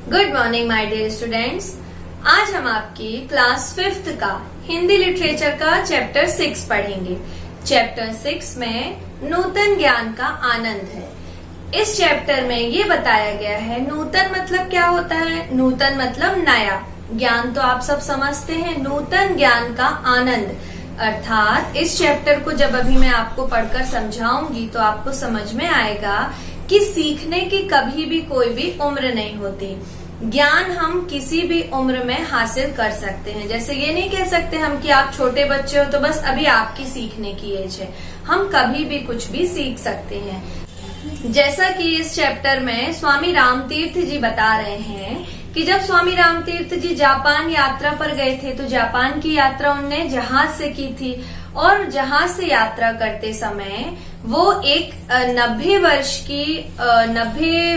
Good morning my dear students. आज हम आपकी क्लास 5th का हिंदी लिटरेचर का चैप्टर 6 पढ़ेंगे। चैप्टर 6 में नूतन ज्ञान का आनंद है। इस चैप्टर में ये बताया गया है नूतन मतलब क्या होता है। नूतन मतलब नया, ज्ञान तो आप सब समझते हैं। नूतन ज्ञान का आनंद अर्थात इस चैप्टर को जब अभी मैं आपको पढ़कर समझाऊंगी तो आपको समझ में आएगा कि सीखने की कभी भी कोई भी उम्र नहीं होती। ज्ञान हम किसी भी उम्र में हासिल कर सकते हैं। जैसे ये नहीं कह सकते हम कि आप छोटे बच्चे हो तो बस अभी आपकी सीखने की एज है। हम कभी भी कुछ भी सीख सकते हैं। जैसा कि इस चैप्टर में स्वामी रामतीर्थ जी बता रहे हैं कि जब स्वामी रामतीर्थ जी जापान यात्रा पर गए थे तो जापान की यात्रा उनने जहाज से की थी और जहाज से यात्रा करते समय वो एक 90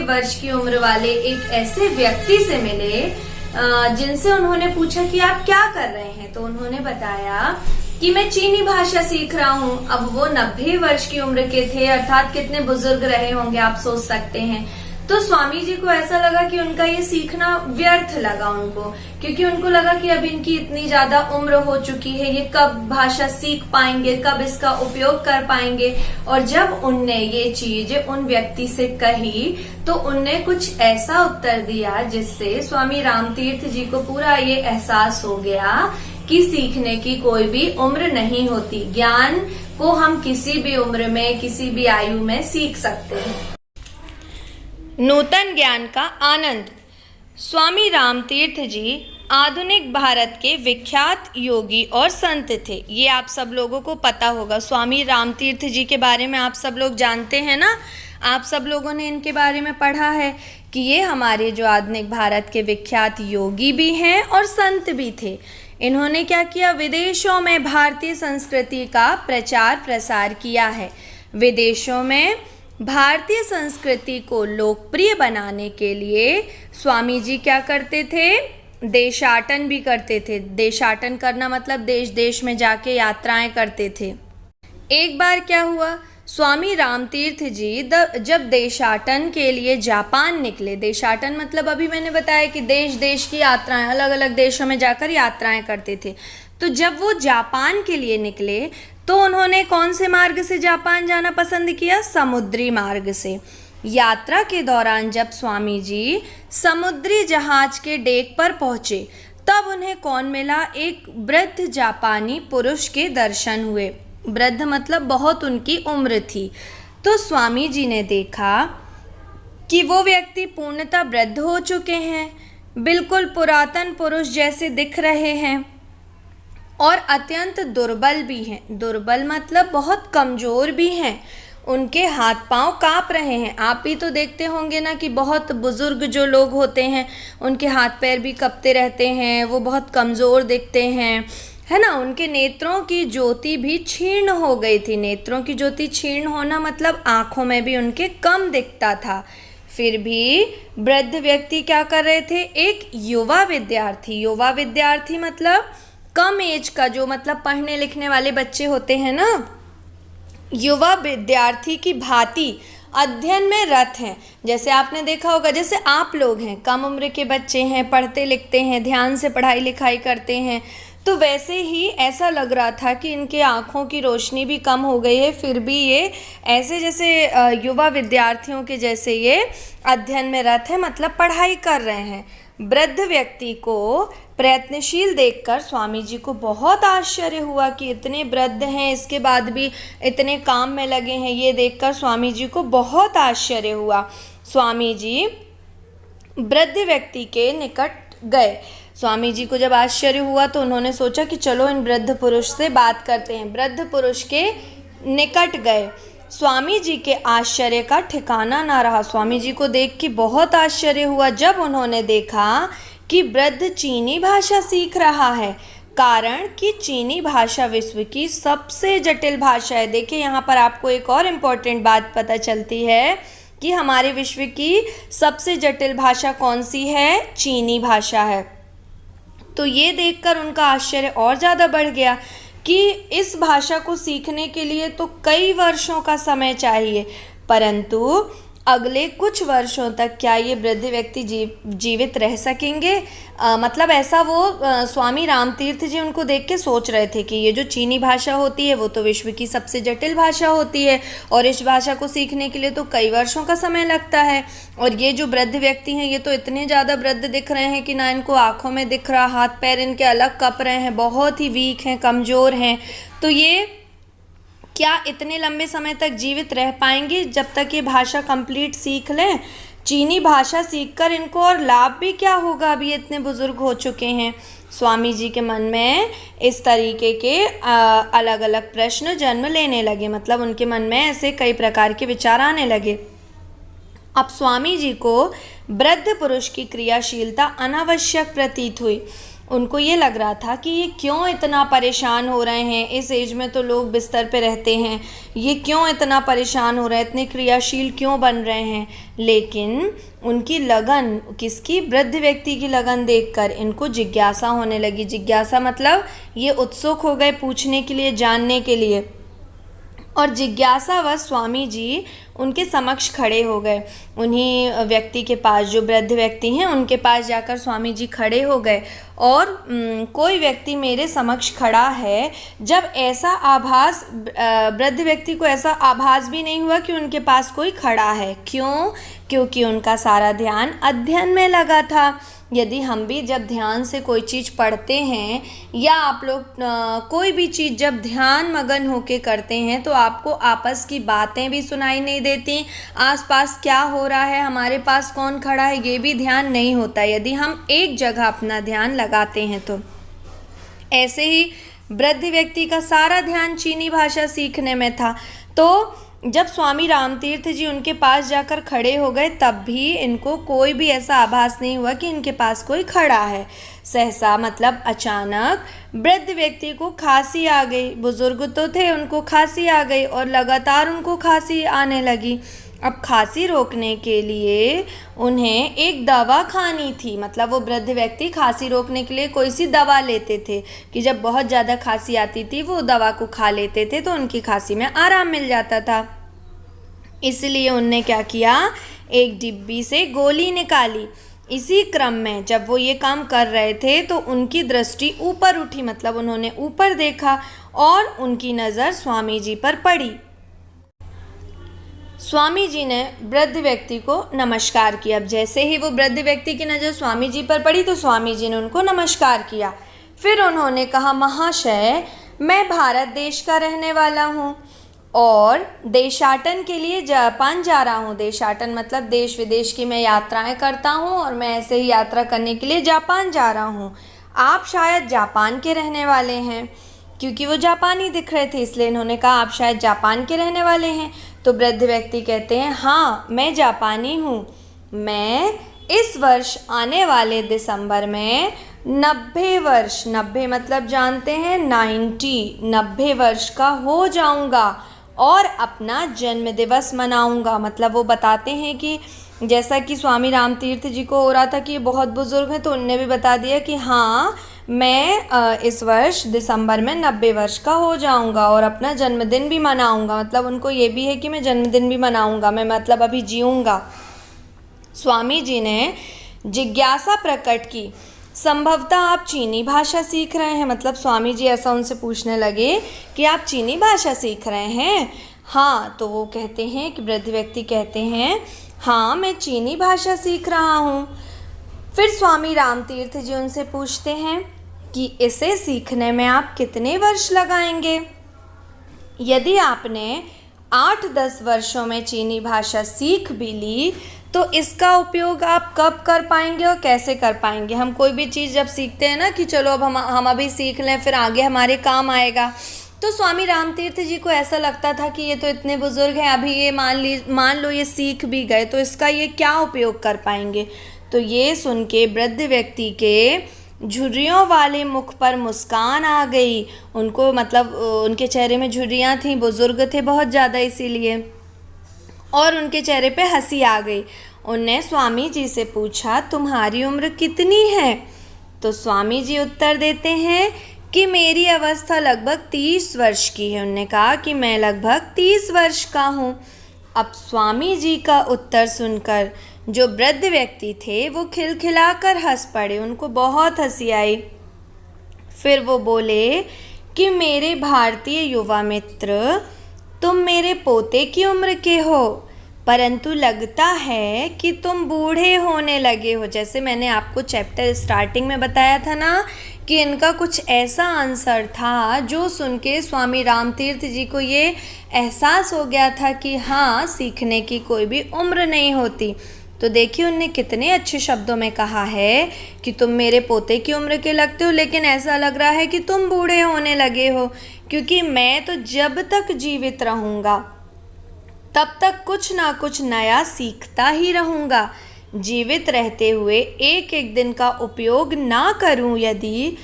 वर्ष की उम्र वाले एक ऐसे व्यक्ति से मिले जिनसे उन्होंने पूछा कि आप क्या कर रहे हैं। तो उन्होंने बताया कि मैं चीनी भाषा सीख रहा हूँ। अब वो 90 वर्ष की उम्र के थे, अर्थात कितने बुजुर्ग रहे होंगे आप सोच सकते हैं। तो स्वामी जी को ऐसा लगा कि उनका ये सीखना व्यर्थ लगा उनको, क्योंकि उनको लगा कि अब इनकी इतनी ज्यादा उम्र हो चुकी है, ये कब भाषा सीख पाएंगे, कब इसका उपयोग कर पाएंगे। और जब उनने ये चीज उन व्यक्ति से कही तो उनने कुछ ऐसा उत्तर दिया जिससे स्वामी रामतीर्थ जी को पूरा ये एहसास हो गया कि सीखने की कोई भी उम्र नहीं होती। ज्ञान को हम किसी भी उम्र में, किसी भी आयु में सीख सकते हैं। नूतन ज्ञान का आनंद। स्वामी रामतीर्थ जी आधुनिक भारत के विख्यात योगी और संत थे। ये आप सब लोगों को पता होगा। स्वामी रामतीर्थ जी के बारे में आप सब लोग जानते हैं ना। आप सब लोगों ने इनके बारे में पढ़ा है कि ये हमारे जो आधुनिक भारत के विख्यात योगी भी हैं और संत भी थे। इन्होंने क्या किया, विदेशों में भारतीय संस्कृति का प्रचार प्रसार किया है। विदेशों में भारतीय संस्कृति को लोकप्रिय बनाने के लिए स्वामी जी क्या करते थे, देशाटन भी करते थे। देशाटन करना मतलब देश देश में जाके यात्राएं करते थे। एक बार क्या हुआ, स्वामी रामतीर्थ जी जब देशाटन के लिए जापान निकले। देशाटन मतलब अभी मैंने बताया कि देश देश की यात्राएं, अलग अलग देशों में जाकर यात्राएं करते थे। तो जब वो जापान के लिए निकले तो उन्होंने कौन से मार्ग से जापान जाना पसंद किया, समुद्री मार्ग से। यात्रा के दौरान जब स्वामी जी समुद्री जहाज के डेक पर पहुंचे तब उन्हें कौन मिला, एक वृद्ध जापानी पुरुष के दर्शन हुए। वृद्ध मतलब बहुत उनकी उम्र थी। तो स्वामी जी ने देखा कि वो व्यक्ति पूर्णतः वृद्ध हो चुके हैं, बिल्कुल पुरातन पुरुष जैसे दिख रहे हैं और अत्यंत दुर्बल भी हैं। दुर्बल मतलब बहुत कमज़ोर भी हैं। उनके हाथ पांव कांप रहे हैं। आप भी तो देखते होंगे ना कि बहुत बुज़ुर्ग जो लोग होते हैं उनके हाथ पैर भी कँपते रहते हैं, वो बहुत कमज़ोर दिखते हैं, है ना। उनके नेत्रों की ज्योति भी क्षीण हो गई थी। नेत्रों की ज्योति क्षीण होना मतलब आँखों में भी उनके कम दिखता था। फिर भी वृद्ध व्यक्ति क्या कर रहे थे, एक युवा विद्यार्थी मतलब कम एज का, जो मतलब पढ़ने लिखने वाले बच्चे होते हैं ना, युवा विद्यार्थी की भांति अध्ययन में रत हैं। जैसे आपने देखा होगा, जैसे आप लोग हैं, कम उम्र के बच्चे हैं, पढ़ते लिखते हैं, ध्यान से पढ़ाई लिखाई करते हैं, तो वैसे ही ऐसा लग रहा था कि इनके आँखों की रोशनी भी कम हो गई है, फिर भी ये ऐसे जैसे युवा विद्यार्थियों के जैसे ये अध्ययन में रत है, मतलब पढ़ाई कर रहे हैं। वृद्ध व्यक्ति को प्रयत्नशील देखकर स्वामी जी को बहुत आश्चर्य हुआ कि इतने वृद्ध हैं, इसके बाद भी इतने काम में लगे हैं। ये देखकर स्वामी जी को बहुत आश्चर्य हुआ। स्वामी जी वृद्ध व्यक्ति के निकट गए। स्वामी जी को जब आश्चर्य हुआ तो उन्होंने सोचा कि चलो इन वृद्ध पुरुष से बात करते हैं। वृद्ध पुरुष के निकट गए। स्वामी जी के आश्चर्य का ठिकाना ना रहा। स्वामी जी को देख के बहुत आश्चर्य हुआ जब उन्होंने देखा कि वृद्ध चीनी भाषा सीख रहा है। कारण कि चीनी भाषा विश्व की सबसे जटिल भाषा है। देखिए यहाँ पर आपको एक और इम्पोर्टेंट बात पता चलती है कि हमारे विश्व की सबसे जटिल भाषा कौन सी है, चीनी भाषा है। तो ये देखकर उनका आश्चर्य और ज़्यादा बढ़ गया कि इस भाषा को सीखने के लिए तो कई वर्षों का समय चाहिए, परंतु अगले कुछ वर्षों तक क्या ये वृद्ध व्यक्ति जीवित रह सकेंगे? मतलब ऐसा वो स्वामी रामतीर्थ जी उनको देख के सोच रहे थे कि ये जो चीनी भाषा होती है वो तो विश्व की सबसे जटिल भाषा होती है और इस भाषा को सीखने के लिए तो कई वर्षों का समय लगता है। और ये जो वृद्ध व्यक्ति हैं ये तो इतने ज़्यादा वृद्ध दिख रहे हैं कि ना इनको आँखों में दिख रहा, हाथ पैर इनके अलग कँप रहे हैं, बहुत ही वीक हैं, कमज़ोर हैं। तो ये क्या इतने लंबे समय तक जीवित रह पाएंगे जब तक ये भाषा कंप्लीट सीख लें? चीनी भाषा सीखकर इनको और लाभ भी क्या होगा, अभी इतने बुजुर्ग हो चुके हैं। स्वामी जी के मन में इस तरीके के अलग अलग प्रश्न जन्म लेने लगे, मतलब उनके मन में ऐसे कई प्रकार के विचार आने लगे। अब स्वामी जी को वृद्ध पुरुष की क्रियाशीलता अनावश्यक प्रतीत हुई। उनको ये लग रहा था कि ये क्यों इतना परेशान हो रहे हैं, इस एज में तो लोग बिस्तर पे रहते हैं, ये क्यों इतना परेशान हो रहे हैं, इतने क्रियाशील क्यों बन रहे हैं। लेकिन उनकी लगन, किसकी? वृद्ध व्यक्ति की लगन देखकर इनको जिज्ञासा होने लगी। जिज्ञासा मतलब ये उत्सुक हो गए पूछने के लिए, जानने के लिए। और जिज्ञासावश स्वामी जी उनके समक्ष खड़े हो गए। उन्हीं व्यक्ति के पास, जो वृद्ध व्यक्ति हैं उनके पास जाकर स्वामी जी खड़े हो गए और कोई व्यक्ति मेरे समक्ष खड़ा है। जब ऐसा आभास, वृद्ध व्यक्ति को ऐसा आभास भी नहीं हुआ कि उनके पास कोई खड़ा है। क्यों? क्योंकि उनका सारा ध्यान अध्ययन में लगा था। यदि हम भी जब ध्यान से कोई चीज़ पढ़ते हैं या आप लोग कोई भी चीज़ जब ध्यान मगन होके करते हैं तो आपको आपस की बातें भी सुनाई नहीं देती, आसपास क्या हो रहा है, हमारे पास कौन खड़ा है, ये भी ध्यान नहीं होता यदि हम एक जगह अपना ध्यान लगाते हैं तो। ऐसे ही वृद्ध व्यक्ति का सारा ध्यान चीनी भाषा सीखने में था। तो जब स्वामी रामतीर्थ जी उनके पास जाकर खड़े हो गए तब भी इनको कोई भी ऐसा आभास नहीं हुआ कि इनके पास कोई खड़ा है। सहसा मतलब अचानक वृद्ध व्यक्ति को खांसी आ गई। बुजुर्ग तो थे, उनको खांसी आ गई और लगातार उनको खांसी आने लगी। अब खांसी रोकने के लिए उन्हें एक दवा खानी थी, मतलब वो वृद्ध व्यक्ति खांसी रोकने के लिए कोई सी दवा लेते थे कि जब बहुत ज़्यादा खांसी आती थी वो दवा को खा लेते थे तो उनकी खांसी में आराम मिल जाता था। इसलिए उनने क्या किया, एक डिब्बी से गोली निकाली। इसी क्रम में जब वो ये काम कर रहे थे तो उनकी दृष्टि ऊपर उठी, मतलब उन्होंने ऊपर देखा और उनकी नज़र स्वामी जी पर पड़ी। स्वामी जी ने वृद्ध व्यक्ति को नमस्कार किया। अब जैसे ही वो वृद्ध व्यक्ति की नज़र स्वामी जी पर पड़ी तो स्वामी जी ने उनको नमस्कार किया। फिर उन्होंने कहा, महाशय, मैं भारत देश का रहने वाला हूँ और देशाटन के लिए जापान जा रहा हूँ। देशाटन मतलब देश विदेश की मैं यात्राएं करता हूँ और मैं ऐसे ही यात्रा करने के लिए जापान जा रहा हूँ। आप शायद जापान के रहने वाले हैं, क्योंकि वो जापानी दिख रहे थे इसलिए इन्होंने कहा आप शायद जापान के रहने वाले हैं। तो वृद्ध व्यक्ति कहते हैं, हाँ मैं जापानी हूँ। मैं इस वर्ष आने वाले दिसंबर में 90 वर्ष, 90 मतलब जानते हैं 90 वर्ष का हो जाऊँगा और अपना जन्म दिवस मनाऊँगा। मतलब वो बताते हैं कि जैसा कि स्वामी रामतीर्थ जी को हो रहा था कि ये बहुत बुज़ुर्ग हैं तो उनने भी बता दिया कि हाँ मैं इस वर्ष दिसंबर में 90 वर्ष का हो जाऊंगा और अपना जन्मदिन भी मनाऊंगा। मतलब उनको ये भी है कि मैं जन्मदिन भी मनाऊंगा, मैं मतलब अभी जीऊंगा। स्वामी जी ने जिज्ञासा प्रकट की, संभवतः आप चीनी भाषा सीख रहे हैं। मतलब स्वामी जी ऐसा उनसे पूछने लगे कि आप चीनी भाषा सीख रहे हैं? हाँ। तो वो कहते हैं कि वृद्ध व्यक्ति कहते हैं, हाँ मैं चीनी भाषा सीख रहा हूँ। फिर स्वामी रामतीर्थ जी उनसे पूछते हैं कि इसे सीखने में आप कितने वर्ष लगाएंगे? यदि आपने 8-10 वर्षों में चीनी भाषा सीख भी ली तो इसका उपयोग आप कब कर पाएंगे और कैसे कर पाएंगे? हम कोई भी चीज़ जब सीखते हैं ना कि चलो अब हम अभी सीख लें फिर आगे हमारे काम आएगा, तो स्वामी रामतीर्थ जी को ऐसा लगता था कि ये तो इतने बुज़ुर्ग हैं, अभी ये मान लो ये सीख भी गए तो इसका ये क्या उपयोग कर पाएंगे। तो ये सुन के वृद्ध व्यक्ति के झुर्रियों वाले मुख पर मुस्कान आ गई। उनको मतलब उनके चेहरे में झुर्रियाँ थीं, बुज़ुर्ग थे बहुत ज़्यादा इसीलिए, और उनके चेहरे पे हंसी आ गई। उनने स्वामी जी से पूछा, तुम्हारी उम्र कितनी है? तो स्वामी जी उत्तर देते हैं कि मेरी अवस्था लगभग 30 वर्ष की है। उन्होंने कहा कि मैं लगभग 30 वर्ष का हूँ। अब स्वामी जी का उत्तर सुनकर जो वृद्ध व्यक्ति थे वो खिलखिलाकर हंस पड़े, उनको बहुत हंसी आई। फिर वो बोले कि मेरे भारतीय युवा मित्र, तुम मेरे पोते की उम्र के हो, परंतु लगता है कि तुम बूढ़े होने लगे हो। जैसे मैंने आपको चैप्टर स्टार्टिंग में बताया था ना कि इनका कुछ ऐसा आंसर था जो सुन के स्वामी रामतीर्थ जी को ये एहसास हो गया था कि हाँ, सीखने की कोई भी उम्र नहीं होती। तो देखिए उनने कितने अच्छे शब्दों में कहा है कि तुम मेरे पोते की उम्र के लगते हो, लेकिन ऐसा लग रहा है कि तुम बूढ़े होने लगे हो, क्योंकि मैं तो जब तक जीवित रहूँगा तब तक कुछ ना कुछ नया सीखता ही रहूँगा। जीवित रहते हुए एक एक दिन का उपयोग ना करूँ यदि,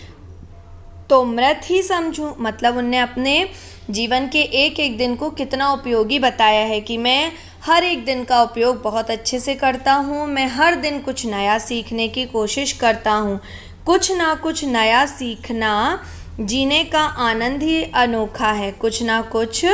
तो मृत ही समझूं। मतलब उनने अपने जीवन के एक एक दिन को कितना उपयोगी बताया है कि मैं हर एक दिन का उपयोग बहुत अच्छे से करता हूँ, मैं हर दिन कुछ नया सीखने की कोशिश करता हूँ। कुछ ना कुछ नया सीखना जीने का आनंद ही अनोखा है। कुछ ना कुछ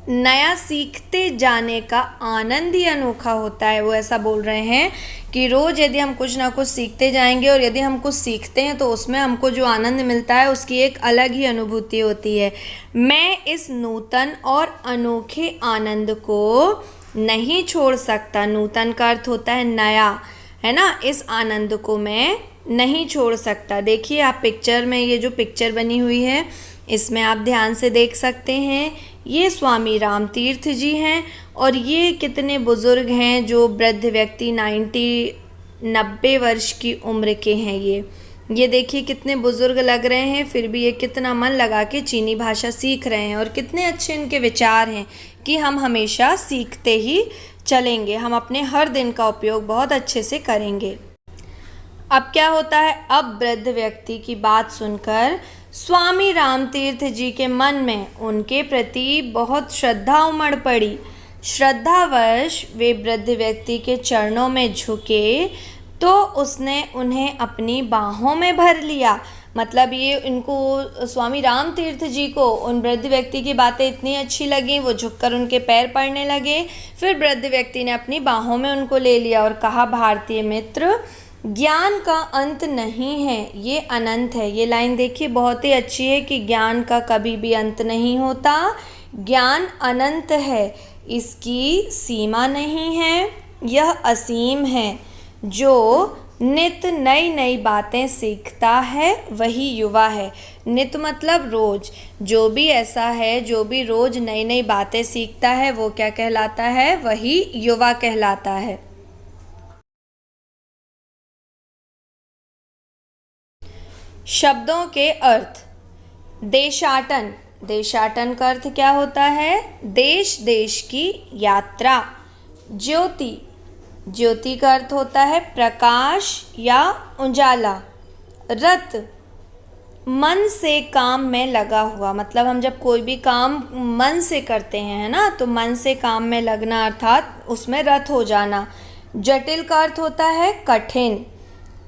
नया सीखते जाने का आनंद ही अनोखा होता है। वो ऐसा बोल रहे हैं कि रोज़ यदि हम कुछ ना कुछ सीखते जाएंगे और यदि हम कुछ सीखते हैं तो उसमें हमको जो आनंद मिलता है उसकी एक अलग ही अनुभूति होती है। मैं इस नूतन और अनोखे आनंद को नहीं छोड़ सकता। नूतन का अर्थ होता है नया, है ना। इस आनंद को मैं नहीं छोड़ सकता। देखिए आप पिक्चर में, ये जो पिक्चर बनी हुई है इसमें आप ध्यान से देख सकते हैं, ये स्वामी रामतीर्थ जी हैं और ये कितने बुज़ुर्ग हैं, जो वृद्ध व्यक्ति 90 वर्ष की उम्र के हैं। ये देखिए कितने बुज़ुर्ग लग रहे हैं, फिर भी ये कितना मन लगा के चीनी भाषा सीख रहे हैं और कितने अच्छे इनके विचार हैं कि हम हमेशा सीखते ही चलेंगे, हम अपने हर दिन का उपयोग बहुत अच्छे से करेंगे। अब क्या होता है, अब वृद्ध व्यक्ति की बात सुनकर स्वामी रामतीर्थ जी के मन में उनके प्रति बहुत श्रद्धा उमड़ पड़ी। श्रद्धावश वे वृद्ध व्यक्ति के चरणों में झुके तो उसने उन्हें अपनी बाहों में भर लिया। मतलब ये इनको, स्वामी रामतीर्थ जी को उन वृद्ध व्यक्ति की बातें इतनी अच्छी लगी, वो झुककर उनके पैर पड़ने लगे। फिर वृद्ध व्यक्ति ने अपनी बाहों में उनको ले लिया और कहा, भारतीय मित्र, ज्ञान का अंत नहीं है, ये अनंत है। ये लाइन देखिए बहुत ही अच्छी है कि ज्ञान का कभी भी अंत नहीं होता, ज्ञान अनंत है, इसकी सीमा नहीं है, यह असीम है। जो नित नई नई बातें सीखता है वही युवा है। नित मतलब रोज, जो भी ऐसा है, जो भी रोज नई नई बातें सीखता है वो क्या कहलाता है, वही युवा कहलाता है। शब्दों के अर्थ। देशाटन, देशाटन का अर्थ क्या होता है, देश देश की यात्रा। ज्योति, ज्योति का अर्थ होता है प्रकाश या उजाला। रत, मन से काम में लगा हुआ। मतलब हम जब कोई भी काम मन से करते हैं, है ना, तो मन से काम में लगना अर्थात उसमें रत हो जाना। जटिल का अर्थ होता है कठिन।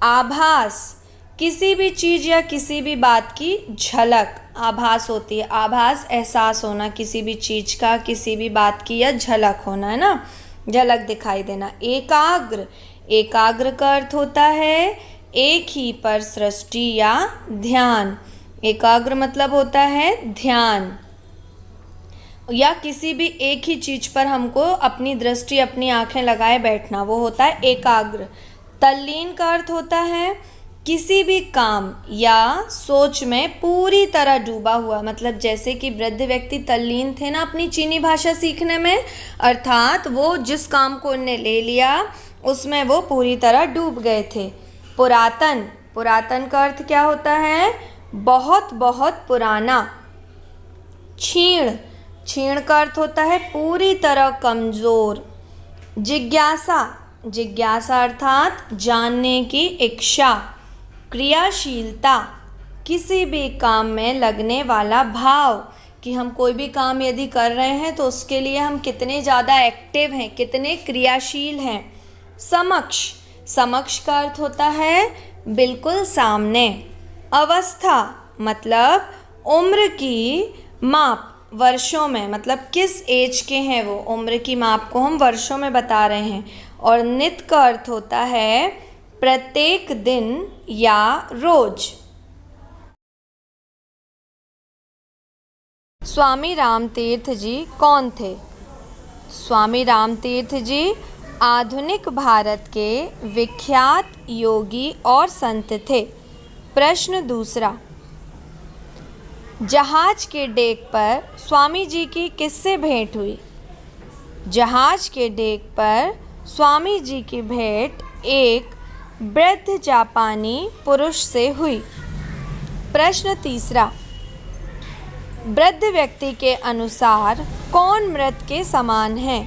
आभास, किसी भी चीज़ या किसी भी बात की झलक आभास होती है। आभास एहसास होना किसी भी चीज़ का, किसी भी बात की, या झलक होना, है ना, झलक दिखाई देना। एकाग्र, एकाग्र का अर्थ होता है एक ही पर सृष्टि या ध्यान। एकाग्र मतलब होता है ध्यान, या किसी भी एक ही चीज़ पर हमको अपनी दृष्टि, अपनी आंखें लगाए बैठना, वो होता है एकाग्र। तल्लीन का अर्थ होता है किसी भी काम या सोच में पूरी तरह डूबा हुआ। मतलब जैसे कि वृद्ध व्यक्ति तल्लीन थे ना अपनी चीनी भाषा सीखने में, अर्थात वो जिस काम को उन्हें ले लिया उसमें वो पूरी तरह डूब गए थे। पुरातन, पुरातन का अर्थ क्या होता है, बहुत बहुत पुराना। क्षीण, क्षीण का अर्थ होता है पूरी तरह कमज़ोर। जिज्ञासा, जिज्ञासा अर्थात जानने की इच्छा। क्रियाशीलता, किसी भी काम में लगने वाला भाव, कि हम कोई भी काम यदि कर रहे हैं तो उसके लिए हम कितने ज़्यादा एक्टिव हैं, कितने क्रियाशील हैं। समक्ष, समक्ष का अर्थ होता है बिल्कुल सामने। अवस्था मतलब उम्र की माप, वर्षों में, मतलब किस एज के हैं वो, उम्र की माप को हम वर्षों में बता रहे हैं। और नित का अर्थ होता है प्रत्येक दिन या रोज। स्वामी रामतीर्थ जी कौन थे? स्वामी रामतीर्थ जी आधुनिक भारत के विख्यात योगी और संत थे। प्रश्न दूसरा, जहाज के डेक पर स्वामी जी की किससे भेंट हुई? जहाज के डेक पर स्वामी जी की भेंट एक वृद्ध जापानी पुरुष से हुई। प्रश्न तीसरा, वृद्ध व्यक्ति के अनुसार कौन मृत के समान है?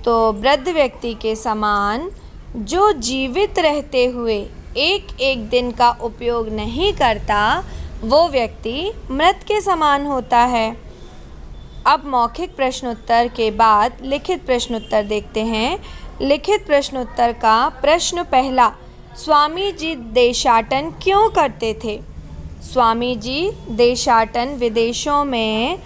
तो वृद्ध व्यक्ति के समान जो जीवित रहते हुए एक एक दिन का उपयोग नहीं करता, वो व्यक्ति मृत के समान होता है। अब मौखिक प्रश्नोत्तर के बाद लिखित प्रश्नोत्तर देखते हैं। लिखित प्रश्नोत्तर का प्रश्न पहला, स्वामी जी देशाटन क्यों करते थे? स्वामी जी देशाटन विदेशों में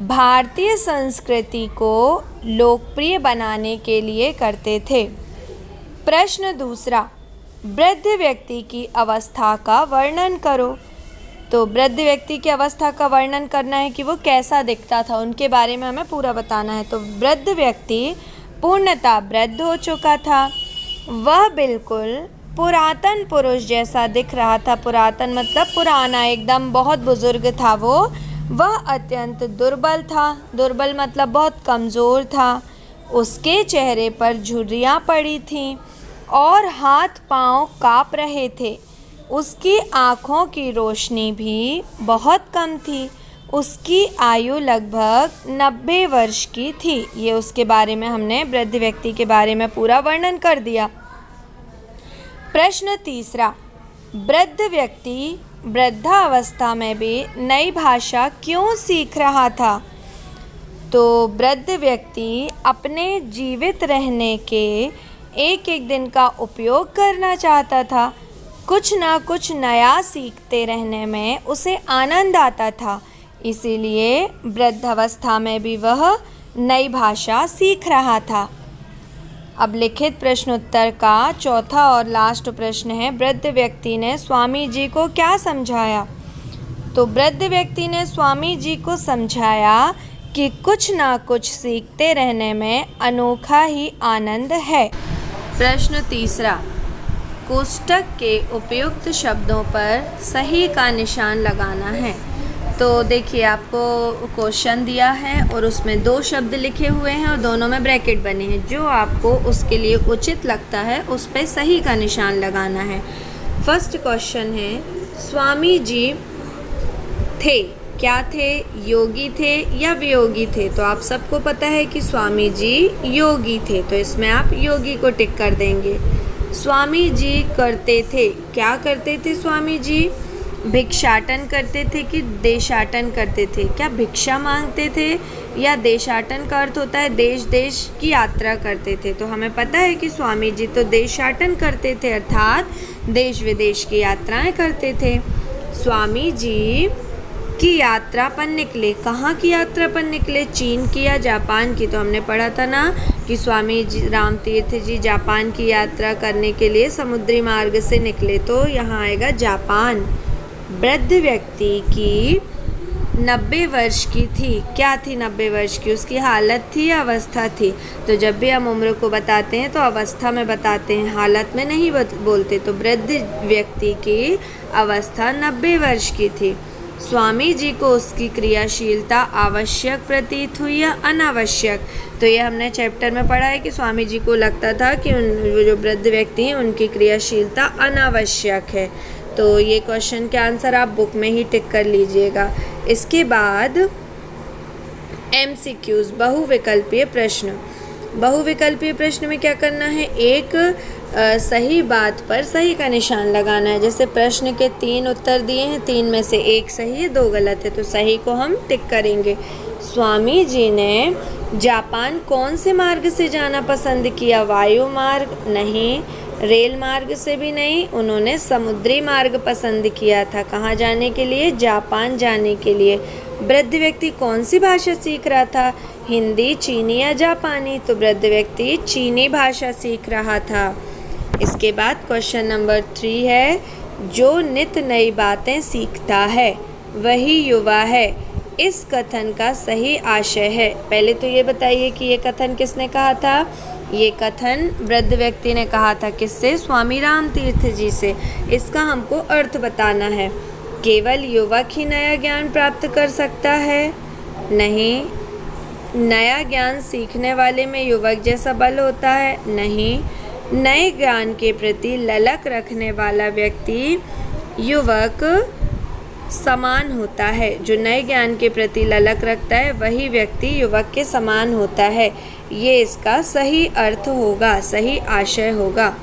भारतीय संस्कृति को लोकप्रिय बनाने के लिए करते थे। प्रश्न दूसरा, वृद्ध व्यक्ति की अवस्था का वर्णन करो। तो वृद्ध व्यक्ति की अवस्था का वर्णन करना है कि वो कैसा दिखता था, उनके बारे में हमें पूरा बताना है। तो वृद्ध व्यक्ति पूर्णतः वृद्ध हो चुका था। वह बिल्कुल पुरातन पुरुष जैसा दिख रहा था। पुरातन मतलब पुराना, एकदम बहुत बुजुर्ग था वो। वह अत्यंत दुर्बल था। दुर्बल मतलब बहुत कमज़ोर था। उसके चेहरे पर झुर्रियाँ पड़ी थीं और हाथ पांव काँप रहे थे। उसकी आँखों की रोशनी भी बहुत कम थी। उसकी आयु लगभग 90 वर्ष की थी। ये उसके बारे में हमने वृद्ध व्यक्ति के बारे में पूरा वर्णन कर दिया। प्रश्न तीसरा, वृद्ध व्यक्ति वृद्धावस्था में भी नई भाषा क्यों सीख रहा था? तो वृद्ध व्यक्ति अपने जीवित रहने के एक एक दिन का उपयोग करना चाहता था। कुछ ना कुछ नया सीखते रहने में उसे आनंद आता था, इसीलिए वृद्धावस्था में भी वह नई भाषा सीख रहा था। अब लिखित प्रश्नोत्तर का चौथा और लास्ट प्रश्न है, वृद्ध व्यक्ति ने स्वामी जी को क्या समझाया? तो वृद्ध व्यक्ति ने स्वामी जी को समझाया कि कुछ ना कुछ सीखते रहने में अनोखा ही आनंद है। प्रश्न तीसरा, कोष्टक के उपयुक्त शब्दों पर सही का निशान लगाना है। तो देखिए, आपको क्वेश्चन दिया है और उसमें 2 शब्द लिखे हुए हैं और दोनों में ब्रैकेट बने हैं। जो आपको उसके लिए उचित लगता है उस पर सही का निशान लगाना है। फर्स्ट क्वेश्चन है, स्वामी जी थे, क्या थे? योगी थे या वियोगी थे? तो आप सबको पता है कि स्वामी जी योगी थे, तो इसमें आप योगी को टिक कर देंगे। स्वामी जी करते थे, क्या करते थे स्वामी जी? भिक्षाटन करते थे कि देशाटन करते थे? क्या भिक्षा मांगते थे या देशाटन का अर्थ होता है देश देश की यात्रा करते थे? तो हमें पता है कि स्वामी जी तो देशाटन करते थे, अर्थात देश विदेश की यात्राएं करते थे। स्वामी जी की यात्रा पर निकले, कहाँ की यात्रा पर निकले? चीन की या जापान की? तो हमने पढ़ा था ना कि स्वामी जी रामतीर्थ जी जापान की यात्रा करने के लिए समुद्री मार्ग से निकले, तो यहाँ आएगा जापान। वृद्ध व्यक्ति की 90 वर्ष की थी, क्या थी 90 वर्ष की? उसकी हालत थी या अवस्था थी? तो जब भी हम उम्र को बताते हैं तो अवस्था में बताते हैं, हालत में नहीं बोलते। तो वृद्ध व्यक्ति की अवस्था 90 वर्ष की थी। स्वामी जी को उसकी क्रियाशीलता आवश्यक प्रतीत हुई या अनावश्यक? तो ये हमने चैप्टर में पढ़ा है कि स्वामी जी को लगता था कि जो वृद्ध व्यक्ति हैं उनकी क्रियाशीलता अनावश्यक है। तो ये क्वेश्चन के आंसर आप बुक में ही टिक कर लीजिएगा। इसके बाद MCQs, बहुविकल्पीय प्रश्न। बहुविकल्पीय प्रश्न में क्या करना है? एक सही बात पर सही का निशान लगाना है। जैसे प्रश्न के 3 उत्तर दिए हैं, 3 में से 1 सही है, 2 गलत है, तो सही को हम टिक करेंगे। स्वामी जी ने जापान कौन से मार्ग से जाना पसंद किया? वायु मार्ग? नहीं। रेल मार्ग से भी नहीं, उन्होंने समुद्री मार्ग पसंद किया था। कहाँ जाने के लिए? जापान जाने के लिए। वृद्ध व्यक्ति कौन सी भाषा सीख रहा था? हिंदी, चीनी या जापानी? तो वृद्ध व्यक्ति चीनी भाषा सीख रहा था। इसके बाद क्वेश्चन नंबर 3 है, जो नित नई बातें सीखता है वही युवा है, इस कथन का सही आशय है। पहले तो ये बताइए कि ये कथन किसने कहा था? ये कथन वृद्ध व्यक्ति ने कहा था। किससे? स्वामी रामतीर्थ जी से। इसका हमको अर्थ बताना है। केवल युवक ही नया ज्ञान प्राप्त कर सकता है? नहीं। नया ज्ञान सीखने वाले में युवक जैसा बल होता है? नहीं। नए ज्ञान के प्रति ललक रखने वाला व्यक्ति युवक समान होता है। जो नए ज्ञान के प्रति ललक रखता है वही व्यक्ति युवक के समान होता है। ये इसका सही अर्थ होगा, सही आशय होगा।